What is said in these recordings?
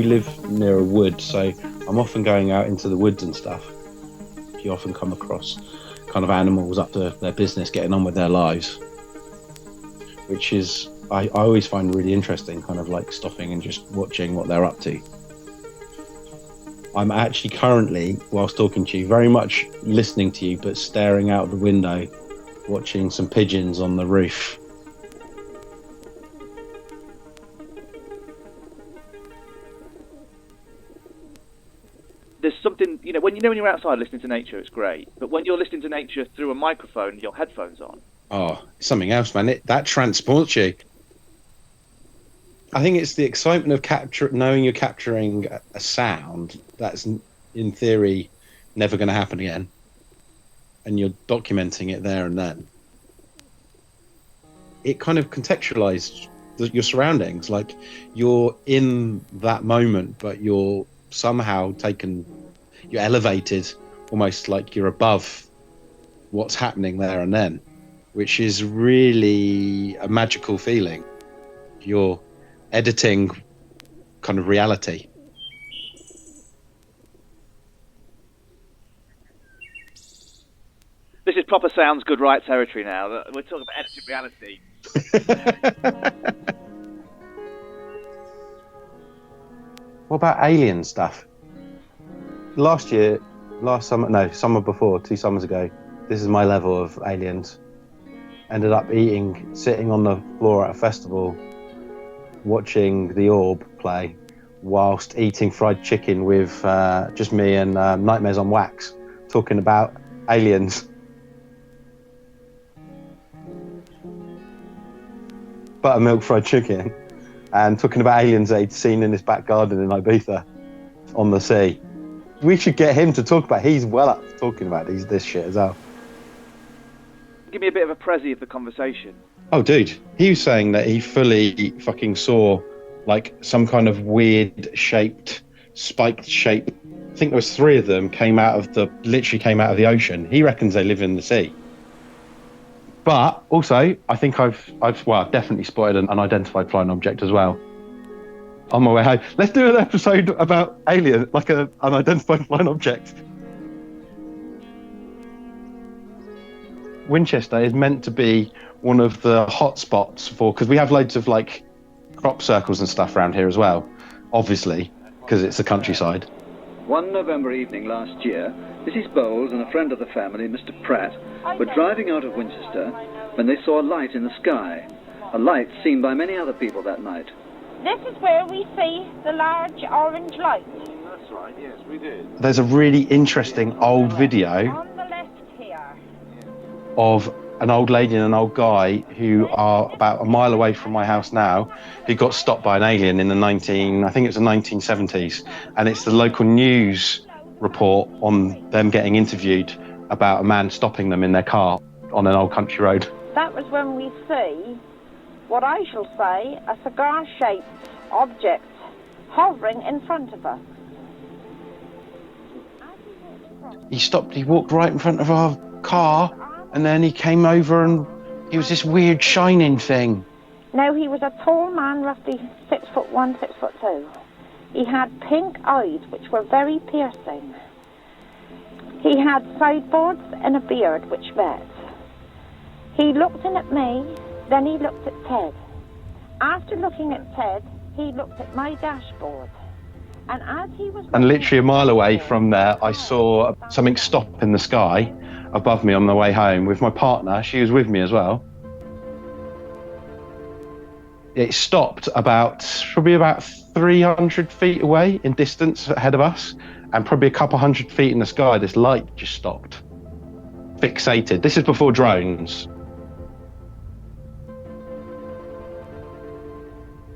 live near a wood, so I'm often going out into the woods and stuff. You often come across kind of animals up to their business, getting on with their lives, which is I always find really interesting, kind of like stopping and just watching what they're up to. I'm actually currently, whilst talking to you, very much listening to you, but staring out the window, watching some pigeons on the roof. There's something, when you're outside listening to nature, it's great. But when you're listening to nature through a microphone, your headphones on. Oh, something else, man. That transports you. I think it's the excitement of knowing you're capturing a sound that's, in theory, never going to happen again, and you're documenting it there and then. It kind of contextualizes your surroundings, like you're in that moment, but you're somehow you're elevated, almost like you're above what's happening there and then, which is really a magical feeling. You're editing kind of reality. This is proper sounds good right territory now. We're talking about edited reality. What about alien stuff? Summer before, 2 summers ago, this is my level of aliens. Ended up sitting on the floor at a festival, watching the Orb play, whilst eating fried chicken with just me and Nightmares on Wax, talking about aliens. Buttermilk fried chicken, and talking about aliens that he'd seen in his back garden in Ibiza on the sea. We should get him to talk about. He's well up for talking about this shit as well. Give me a bit of a prezi of the conversation. Oh, dude, he was saying that he fully fucking saw like some kind of weird spiked shape. I think there was 3 of them came out of the ocean. He reckons they live in the sea. But also, I think I've definitely spotted an unidentified flying object as well. On my way home, let's do an episode about alien, like an unidentified flying object. Winchester is meant to be one of the hot spots because we have loads of like crop circles and stuff around here as well, obviously, because it's the countryside. One November evening last year, Mrs. Bowles and a friend of the family, Mr. Pratt, were driving out of Winchester when they saw a light in the sky, a light seen by many other people that night. This is where we see the large orange light. That's right, yes, we did. There's a really interesting old video On the left here. of an old lady and an old guy who are about a mile away from my house now, who got stopped by an alien in the 1970s. And it's the local news report on them getting interviewed about a man stopping them in their car on an old country road. That was when we see what I shall say a cigar-shaped object hovering in front of us. He walked right in front of our car, and then he came over and he was this weird shining thing. Now, he was a tall man, roughly 6'1", 6'2". He had pink eyes, which were very piercing. He had sideboards and a beard, which met. He looked in at me, then he looked at Ted. After looking at Ted, he looked at my dashboard. And as he was... And literally a mile away from there, I saw something stop in the sky above me on the way home with my partner. She was with me as well. It stopped probably about 300 feet away in distance ahead of us, and probably a couple hundred feet in the sky, this light just stopped. Fixated. This is before drones.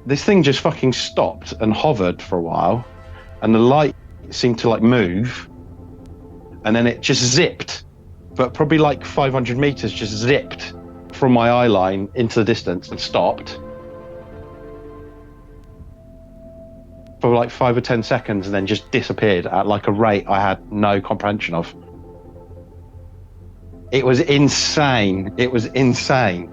This thing just fucking stopped and hovered for a while, and the light seemed to like move, and then it just zipped, but probably like 500 meters just zipped from my eye line into the distance and stopped for like 5 or 10 seconds, and then just disappeared at like a rate I had no comprehension of. It was insane. It was insane.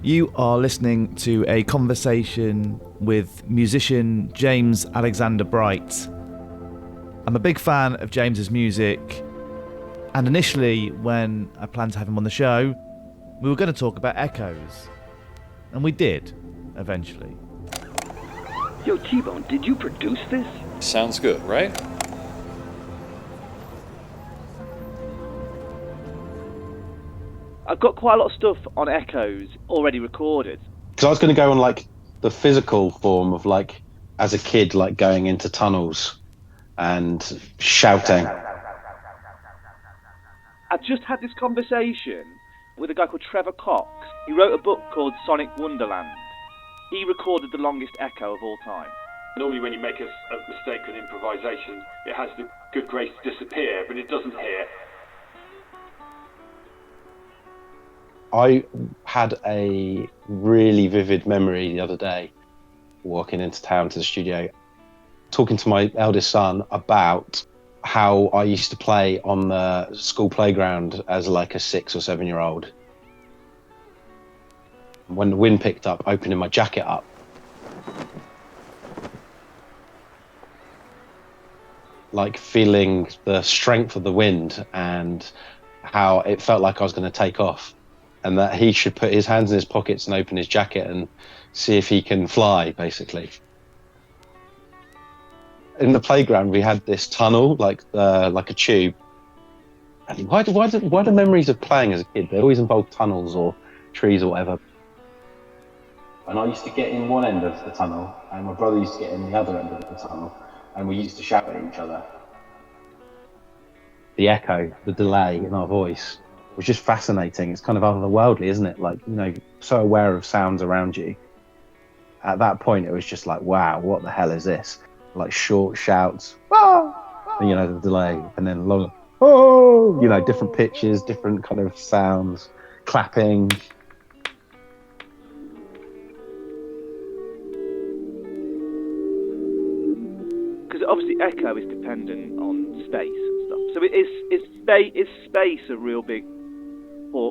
You are listening to a conversation with musician James Alexander Bright. I'm a big fan of James's music, and initially when I planned to have him on the show, we were going to talk about echoes. And we did, eventually. Yo, Tbone, did you produce this? Sounds good, right? I've got quite a lot of stuff on echoes already recorded. Because I was going to go on like the physical form of like as a kid, like going into tunnels and shouting. I've just had this conversation with a guy called Trevor Cox. He wrote a book called Sonic Wonderland. He recorded the longest echo of all time. Normally when you make a mistake with improvisation, it has the good grace to disappear, but it doesn't here. I had a really vivid memory the other day, walking into town to the studio, talking to my eldest son about how I used to play on the school playground as like a 6 or 7 year old. When the wind picked up, opening my jacket up. Like feeling the strength of the wind and how it felt like I was going to take off. And that he should put his hands in his pockets and open his jacket and see if he can fly, basically. In the playground, we had this tunnel, like a tube. And why do memories of playing as a kid? They always involve tunnels or trees or whatever. And I used to get in one end of the tunnel, and my brother used to get in the other end of the tunnel, and we used to shout at each other. The echo, the delay in our voice was just fascinating. It's kind of otherworldly, isn't it? Like, you know, so aware of sounds around you. At that point, it was just like, wow, what the hell is this? Like short shouts, ah! And, you know, the delay, and then long, oh, you know, different pitches, different kind of sounds, clapping. Because obviously echo is dependent on space and stuff. So is space a real big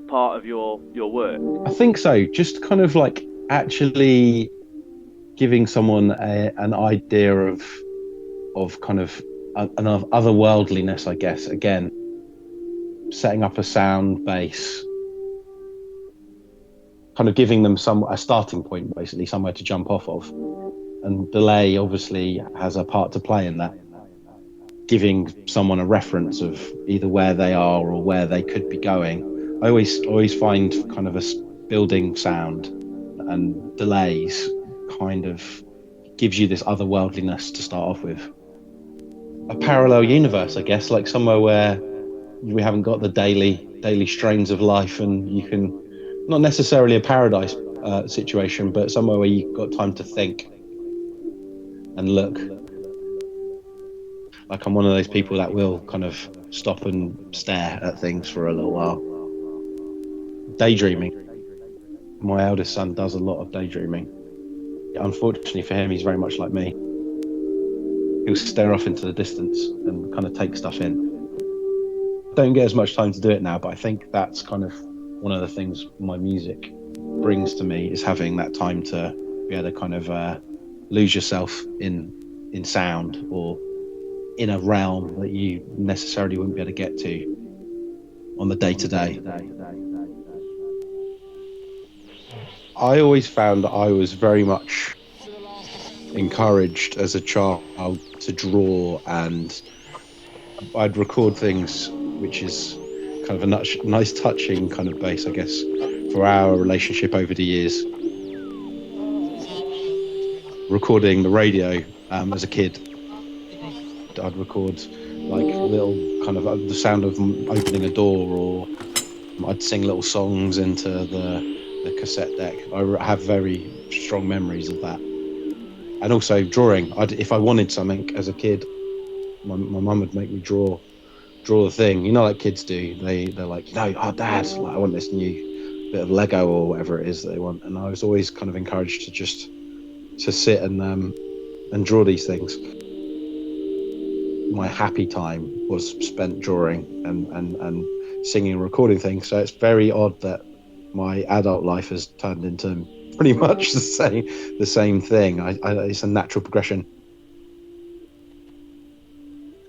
part of your work? I think so. Just kind of like actually giving someone an idea of kind of an otherworldliness, I guess. Again, setting up a sound base, kind of giving them a starting point, basically somewhere to jump off of. And delay obviously has a part to play in that, giving someone a reference of either where they are or where they could be going. I always find kind of a building sound and delays kind of gives you this otherworldliness to start off with. A parallel universe, I guess, like somewhere where we haven't got the daily strains of life, and you can, not necessarily a paradise situation, but somewhere where you've got time to think and look. Like I'm one of those people that will kind of stop and stare at things for a little while. Daydreaming. My eldest son does a lot of daydreaming. Unfortunately for him, he's very much like me. He'll stare off into the distance and kind of take stuff in. Don't get as much time to do it now, but I think that's kind of one of the things my music brings to me, is having that time to be able to kind of lose yourself in sound or in a realm that you necessarily wouldn't be able to get to on the day-to-day. I always found that I was very much encouraged as a child to draw, and I'd record things, which is kind of a nice touching kind of base, I guess, for our relationship over the years. Recording the radio as a kid, I'd record like little kind of the sound of opening a door, or I'd sing little songs into the cassette deck. I have very strong memories of that. And also drawing. If I wanted something as a kid, my mum would make me draw the thing. You know, like kids do. They're like, no, oh, Dad, like, I want this new bit of Lego or whatever it is that they want. And I was always kind of encouraged to sit and draw these things. My happy time was spent drawing and singing and recording things. So it's very odd that my adult life has turned into pretty much the same thing. It's a natural progression.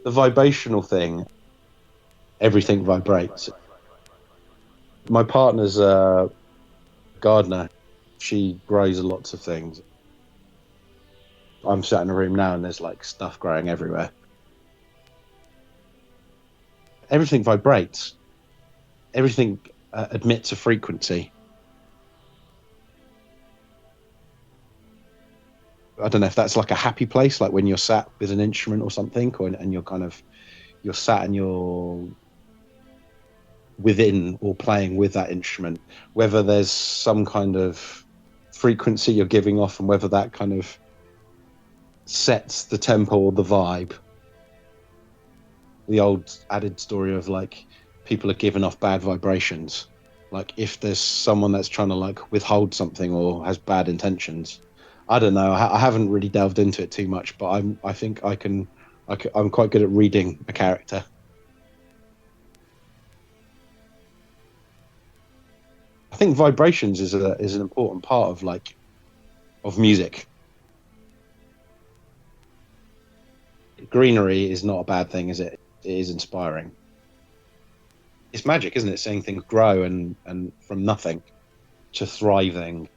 The vibrational thing, everything vibrates. My partner's a gardener. She grows lots of things. I'm sat in a room now and there's like stuff growing everywhere. Everything vibrates. Everything emits a frequency. I don't know if that's like a happy place, like when you're sat with an instrument or something, and you're sat and you're within or playing with that instrument, whether there's some kind of frequency you're giving off and whether that kind of sets the tempo or the vibe. The old added story of like people are giving off bad vibrations. Like if there's someone that's trying to like withhold something or has bad intentions. I don't know. I haven't really delved into it too much, but I think I'm quite good at reading a character. I think vibrations is an important part of music. Greenery is not a bad thing, is it? It is inspiring. It's magic, isn't it? Seeing things grow and from nothing to thriving.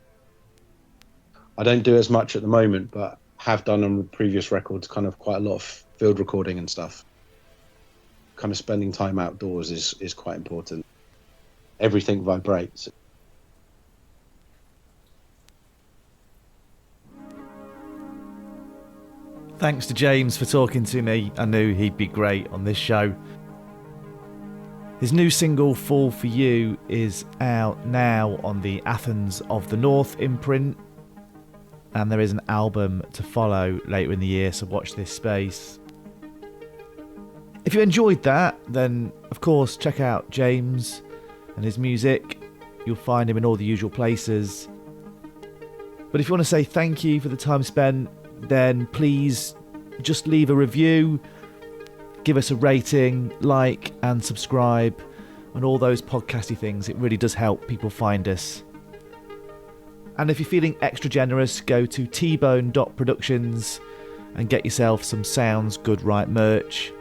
I don't do as much at the moment, but have done on previous records, kind of quite a lot of field recording and stuff. Kind of spending time outdoors is quite important. Everything vibrates. Thanks to James for talking to me. I knew he'd be great on this show. His new single, Fall For You, is out now on the Athens of the North imprint. And there is an album to follow later in the year, so watch this space. If you enjoyed that, then of course check out James and his music. You'll find him in all the usual places. But if you want to say thank you for the time spent, then please just leave a review, give us a rating, like and subscribe, and all those podcasty things. It really does help people find us. And if you're feeling extra generous, go to Tbone Productions and get yourself some Sounds Good Right merch.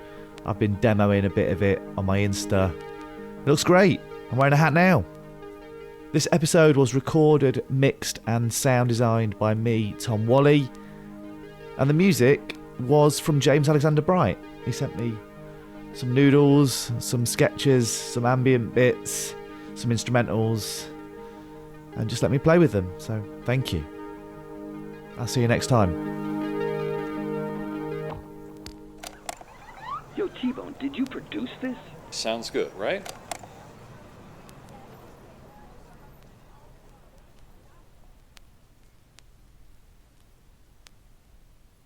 I've been demoing a bit of it on my Insta. It looks great. I'm wearing a hat now. This episode was recorded, mixed and sound designed by me, Tom Whalley. And the music was from James Alexander Bright. He sent me some noodles, some sketches, some ambient bits, some instrumentals, and just let me play with them. So thank you. I'll see you next time. Yo, Tbone, did you produce this? Sounds good, right?